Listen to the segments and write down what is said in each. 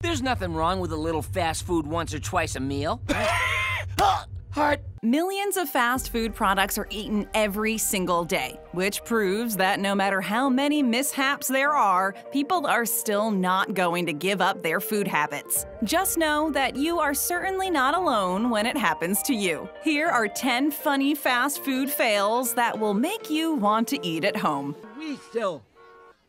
There's nothing wrong with a little fast food once or twice a meal. Heart. Millions of fast food products are eaten every single day, which proves that no matter how many mishaps there are, people are still not going to give up their food habits. Just know that you are certainly not alone when it happens to you. Here are 10 funny fast food fails that will make you want to eat at home. We sell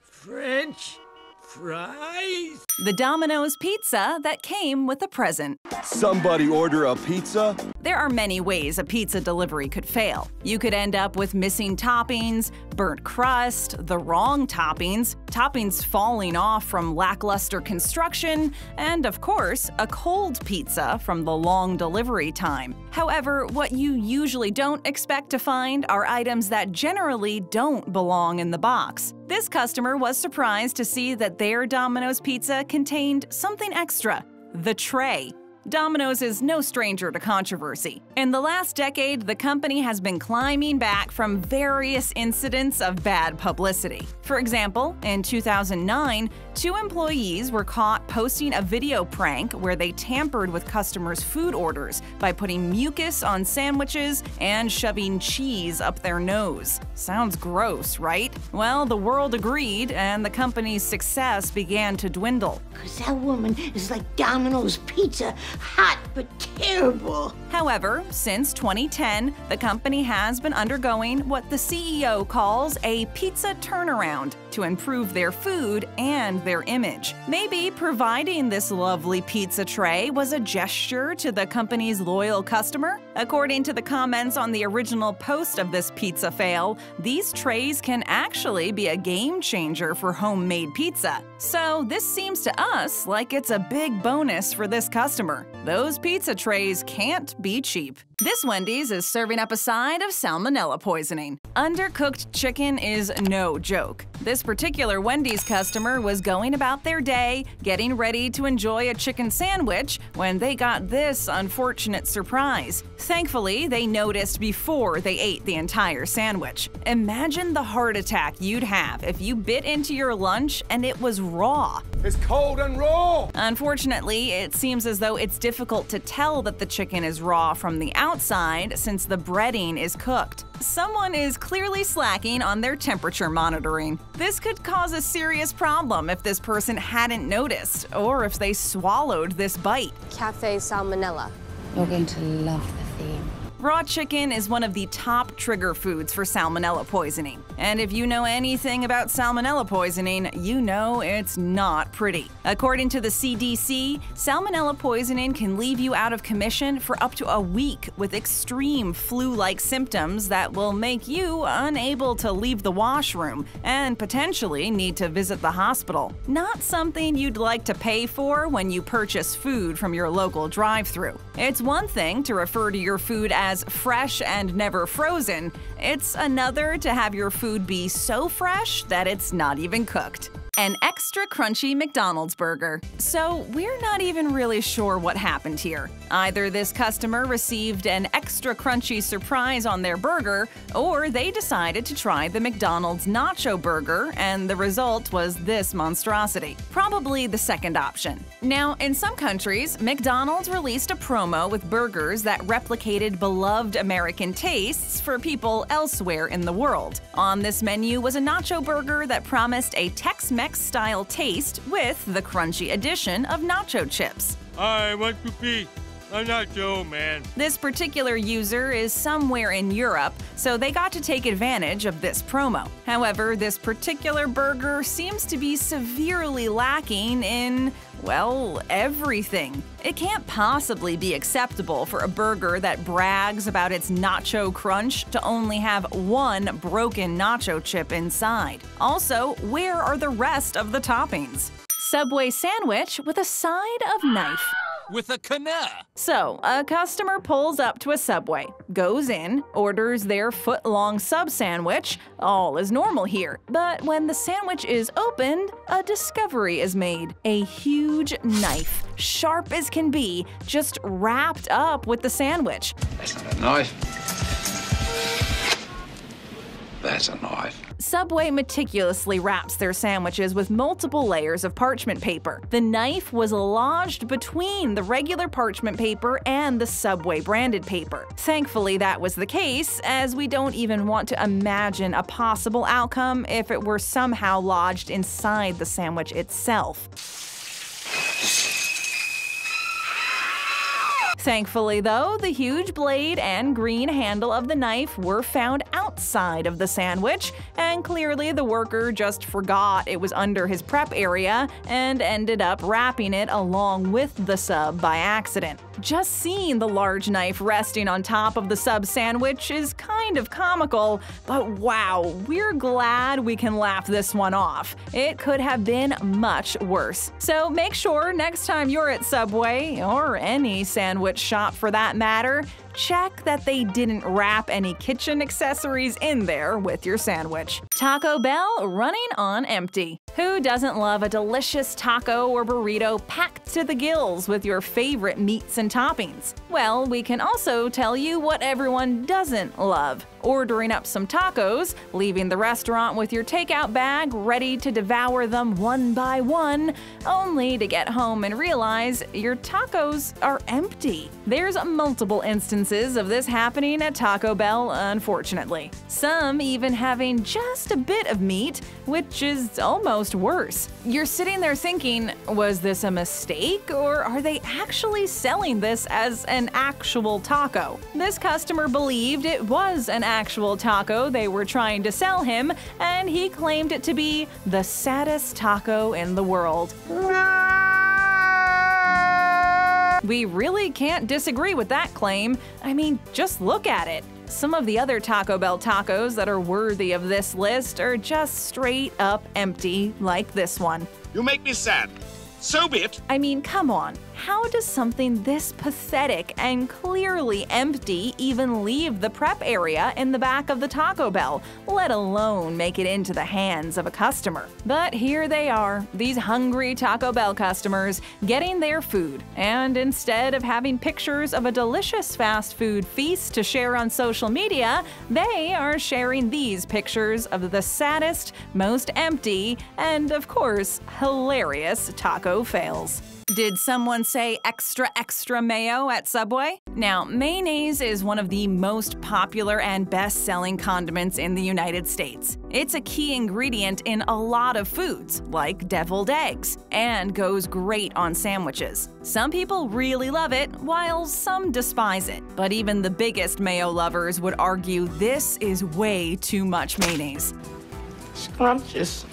French fries? The Domino's pizza that came with a present. Somebody order a pizza? There are many ways a pizza delivery could fail. You could end up with missing toppings, burnt crust, the wrong toppings, toppings falling off from lackluster construction, and of course, a cold pizza from the long delivery time. However, what you usually don't expect to find are items that generally don't belong in the box. This customer was surprised to see that their Domino's pizza contained something extra: the tray. Domino's is no stranger to controversy. In the last decade, the company has been climbing back from various incidents of bad publicity. For example, in 2009, 2 employees were caught posting a video prank where they tampered with customers' food orders by putting mucus on sandwiches and shoving cheese up their nose. Sounds gross, right? Well, the world agreed, and the company's success began to dwindle. 'Cause that woman is like Domino's pizza. Hot but terrible. However, since 2010, the company has been undergoing what the CEO calls a pizza turnaround to improve their food and their image. Maybe providing this lovely pizza tray was a gesture to the company's loyal customer? According to the comments on the original post of this pizza fail, these trays can actually be a game changer for homemade pizza. So this seems to us like it's a big bonus for this customer. Those pizza trays can't be cheap. This Wendy's is serving up a side of salmonella poisoning. Undercooked chicken is no joke. This particular Wendy's customer was going about their day, getting ready to enjoy a chicken sandwich, when they got this unfortunate surprise. Thankfully, they noticed before they ate the entire sandwich. Imagine the heart attack you'd have if you bit into your lunch and it was raw. It's cold and raw! Unfortunately, it seems as though it's difficult to tell that the chicken is raw from the outside since the breading is cooked. Someone is clearly slacking on their temperature monitoring. This could cause a serious problem if this person hadn't noticed, or if they swallowed this bite. Cafe Salmonella. You're going to love the theme. Raw chicken is one of the top trigger foods for salmonella poisoning. And if you know anything about salmonella poisoning, you know it's not pretty. According to the CDC, salmonella poisoning can leave you out of commission for up to a week with extreme flu-like symptoms that will make you unable to leave the washroom and potentially need to visit the hospital. Not something you'd like to pay for when you purchase food from your local drive-thru. It's one thing to refer to your food as fresh and never frozen. It's another to have your food be so fresh that it's not even cooked. An extra crunchy McDonald's burger. So we're not even really sure what happened here. Either this customer received an extra crunchy surprise on their burger, or they decided to try the McDonald's nacho burger and the result was this monstrosity. Probably the second option. Now, in some countries, McDonald's released a promo with burgers that replicated beloved American tastes for people elsewhere in the world. On this menu was a nacho burger that promised a Tex-Mex style taste with the crunchy addition of nacho chips. I want to be a nacho man. This particular user is somewhere in Europe, so they got to take advantage of this promo. However, this particular burger seems to be severely lacking in, well, everything. It can't possibly be acceptable for a burger that brags about its nacho crunch to only have one broken nacho chip inside. Also, where are the rest of the toppings? Subway sandwich with a side of knife. With a canoe. So, a customer pulls up to a Subway, goes in, orders their foot-long sub sandwich. All is normal here. But when the sandwich is opened, a discovery is made. A huge knife, sharp as can be, just wrapped up with the sandwich. That's not a knife. That's a knife. Subway meticulously wraps their sandwiches with multiple layers of parchment paper. The knife was lodged between the regular parchment paper and the Subway branded paper. Thankfully, that was the case, as we don't even want to imagine a possible outcome if it were somehow lodged inside the sandwich itself. Thankfully, though, the huge blade and green handle of the knife were found outside of the sandwich, and clearly the worker just forgot it was under his prep area and ended up wrapping it along with the sub by accident. Just seeing the large knife resting on top of the sub sandwich is kind of comical, but wow, we're glad we can laugh this one off. It could have been much worse. So make sure next time you're at Subway, or any sandwich shop for that matter, check that they didn't wrap any kitchen accessories in there with your sandwich. Taco Bell running on empty. Who doesn't love a delicious taco or burrito packed to the gills with your favorite meats and toppings? Well, we can also tell you what everyone doesn't love: ordering up some tacos, leaving the restaurant with your takeout bag ready to devour them one by one, only to get home and realize your tacos are empty. There's multiple instances of this happening at Taco Bell, unfortunately. Some even having just a bit of meat, which is almost worse. You're sitting there thinking, was this a mistake, or are they actually selling this as an actual taco? This customer believed it was an actual taco they were trying to sell him, and he claimed it to be the saddest taco in the world. We really can't disagree with that claim. I mean, just look at it. Some of the other Taco Bell tacos that are worthy of this list are just straight up empty, like this one. You make me sad. So be it. I mean, come on. How does something this pathetic and clearly empty even leave the prep area in the back of the Taco Bell, let alone make it into the hands of a customer? But here they are, these hungry Taco Bell customers getting their food, and instead of having pictures of a delicious fast food feast to share on social media, they are sharing these pictures of the saddest, most empty, and of course, hilarious taco fails. Did someone say extra extra mayo at Subway? Now, mayonnaise is one of the most popular and best-selling condiments in the United States. It's a key ingredient in a lot of foods, like deviled eggs, and goes great on sandwiches. Some people really love it, while some despise it. But even the biggest mayo lovers would argue this is way too much mayonnaise. Scrumptious.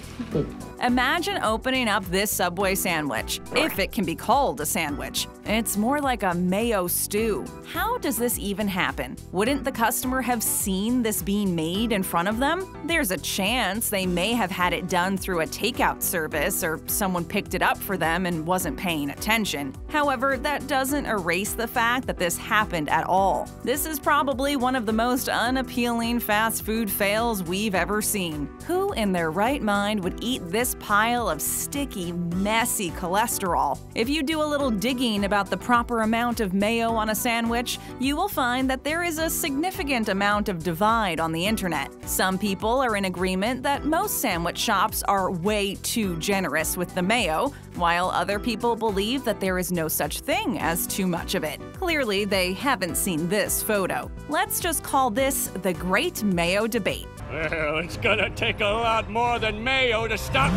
Imagine opening up this Subway sandwich, if it can be called a sandwich. It's more like a mayo stew. How does this even happen? Wouldn't the customer have seen this being made in front of them? There's a chance they may have had it done through a takeout service, or someone picked it up for them and wasn't paying attention. However, that doesn't erase the fact that this happened at all. This is probably one of the most unappealing fast food fails we've ever seen. Who in their right mind would eat this pile of sticky, messy cholesterol? If you do a little digging about the proper amount of mayo on a sandwich, you will find that there is a significant amount of divide on the internet. Some people are in agreement that most sandwich shops are way too generous with the mayo, while other people believe that there is no such thing as too much of it. Clearly, they haven't seen this photo. Let's just call this the Great Mayo Debate. Well, it's gonna take a lot more than mayo to stop.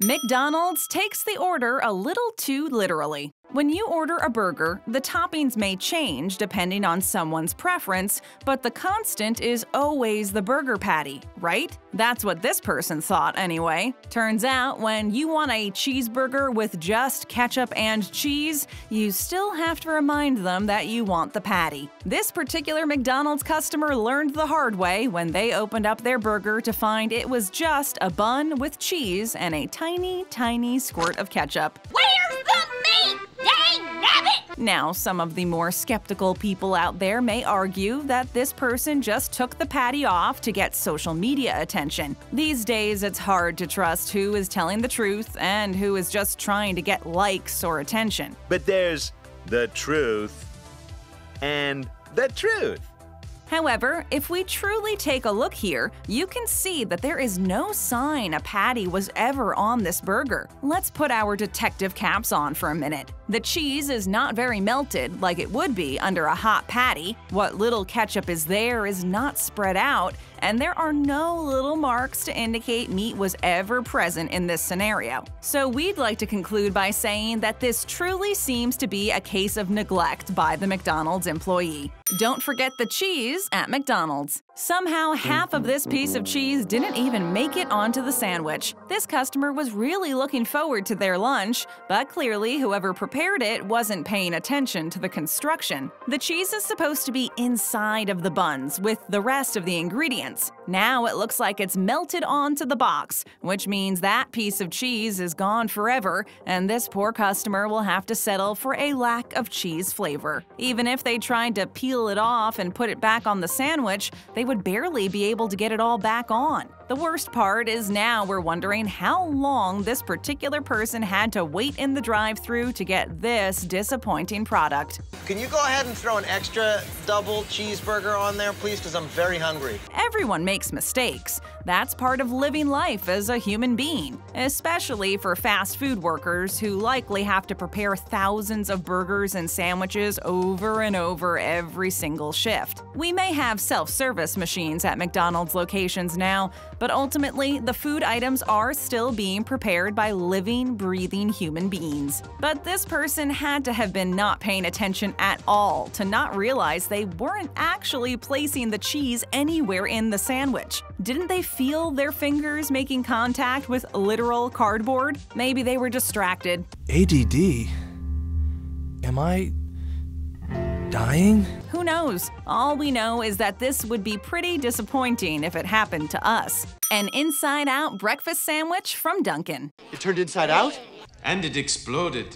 McDonald's takes the order a little too literally. When you order a burger, the toppings may change depending on someone's preference, but the constant is always the burger patty, right? That's what this person thought anyway. Turns out, when you want a cheeseburger with just ketchup and cheese, you still have to remind them that you want the patty. This particular McDonald's customer learned the hard way when they opened up their burger to find it was just a bun with cheese and a tiny, tiny squirt of ketchup. Where's the meat? Dang nabbit! Now, some of the more skeptical people out there may argue that this person just took the patty off to get social media attention. These days, it's hard to trust who is telling the truth and who is just trying to get likes or attention. But there's the truth and the truth. However, if we truly take a look here, you can see that there is no sign a patty was ever on this burger. Let's put our detective caps on for a minute. The cheese is not very melted like it would be under a hot patty. What little ketchup is there is not spread out, and there are no little marks to indicate meat was ever present in this scenario. So we'd like to conclude by saying that this truly seems to be a case of neglect by the McDonald's employee. Don't forget the cheese at McDonald's. Somehow, half of this piece of cheese didn't even make it onto the sandwich. This customer was really looking forward to their lunch, but clearly whoever prepared it wasn't paying attention to the construction. The cheese is supposed to be inside of the buns with the rest of the ingredients. Now it looks like it's melted onto the box, which means that piece of cheese is gone forever, and this poor customer will have to settle for a lack of cheese flavor. Even if they tried to peel it off and put it back on the sandwich, they would barely be able to get it all back on. The worst part is now we're wondering how long this particular person had to wait in the drive-thru to get this disappointing product. Can you go ahead and throw an extra double cheeseburger on there, please, because I'm very hungry. Everyone makes mistakes. That's part of living life as a human being, especially for fast food workers who likely have to prepare thousands of burgers and sandwiches over and over every single shift. We may have self-service machines at McDonald's locations now, but ultimately, the food items are still being prepared by living, breathing human beings. But this person had to have been not paying attention at all to not realize they weren't actually placing the cheese anywhere in the sandwich. Didn't they feel their fingers making contact with literal cardboard? Maybe they were distracted. ADD? Am I dying? Who knows? All we know is that this would be pretty disappointing if it happened to us. An inside-out breakfast sandwich from Dunkin'. It turned inside out? And it exploded.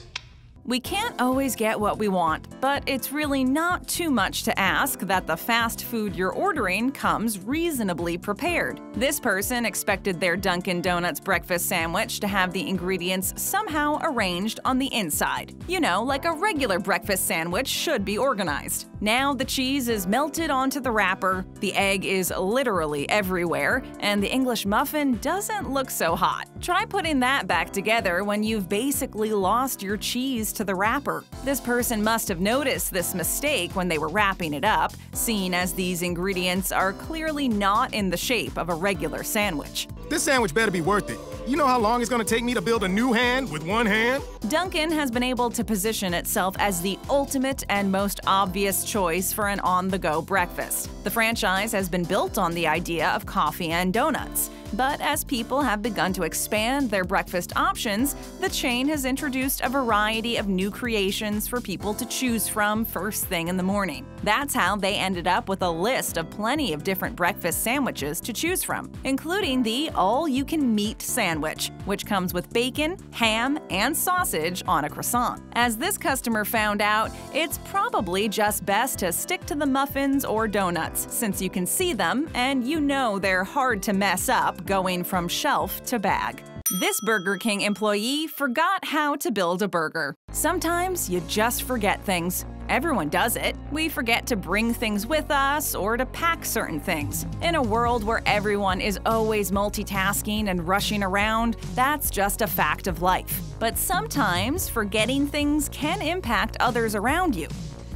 We can't always get what we want, but it's really not too much to ask that the fast food you're ordering comes reasonably prepared. This person expected their Dunkin' Donuts breakfast sandwich to have the ingredients somehow arranged on the inside. You know, like a regular breakfast sandwich should be organized. Now the cheese is melted onto the wrapper, the egg is literally everywhere, and the English muffin doesn't look so hot. Try putting that back together when you've basically lost your cheese to the wrapper. This person must have noticed this mistake when they were wrapping it up, seeing as these ingredients are clearly not in the shape of a regular sandwich. This sandwich better be worth it. You know how long it's gonna take me to build a new hand with one hand? Dunkin' has been able to position itself as the ultimate and most obvious choice for an on-the-go breakfast. The franchise has been built on the idea of coffee and donuts. But as people have begun to expand their breakfast options, the chain has introduced a variety of new creations for people to choose from first thing in the morning. That's how they ended up with a list of plenty of different breakfast sandwiches to choose from, including the all-you-can-meat sandwich, which comes with bacon, ham, and sausage on a croissant. As this customer found out, it's probably just best to stick to the muffins or donuts, since you can see them and you know they're hard to mess up going from shelf to bag. This Burger King employee forgot how to build a burger. Sometimes you just forget things. Everyone does it. We forget to bring things with us or to pack certain things. In a world where everyone is always multitasking and rushing around, that's just a fact of life. But sometimes forgetting things can impact others around you.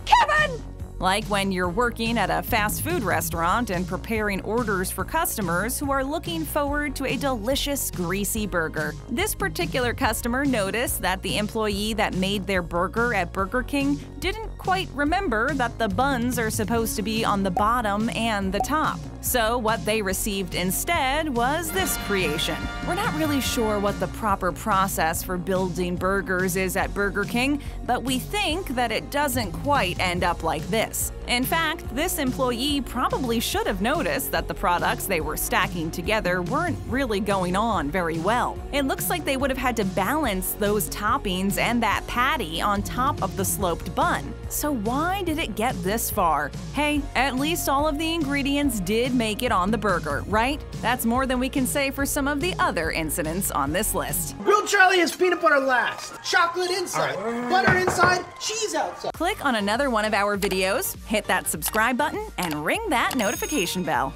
Kevin! Like when you're working at a fast food restaurant and preparing orders for customers who are looking forward to a delicious, greasy burger. This particular customer noticed that the employee that made their burger at Burger King didn't quite remember that the buns are supposed to be on the bottom and the top. So what they received instead was this creation. We're not really sure what the proper process for building burgers is at Burger King, but we think that it doesn't quite end up like this. In fact, this employee probably should have noticed that the products they were stacking together weren't really going on very well. It looks like they would have had to balance those toppings and that patty on top of the sloped bun. So why did it get this far? Hey, at least all of the ingredients did make it on the burger, right? That's more than we can say for some of the other incidents on this list. Grilled Charlie has peanut butter last. Chocolate inside, butter inside, cheese outside. Click on another one of our videos, hit hit that subscribe button and ring that notification bell.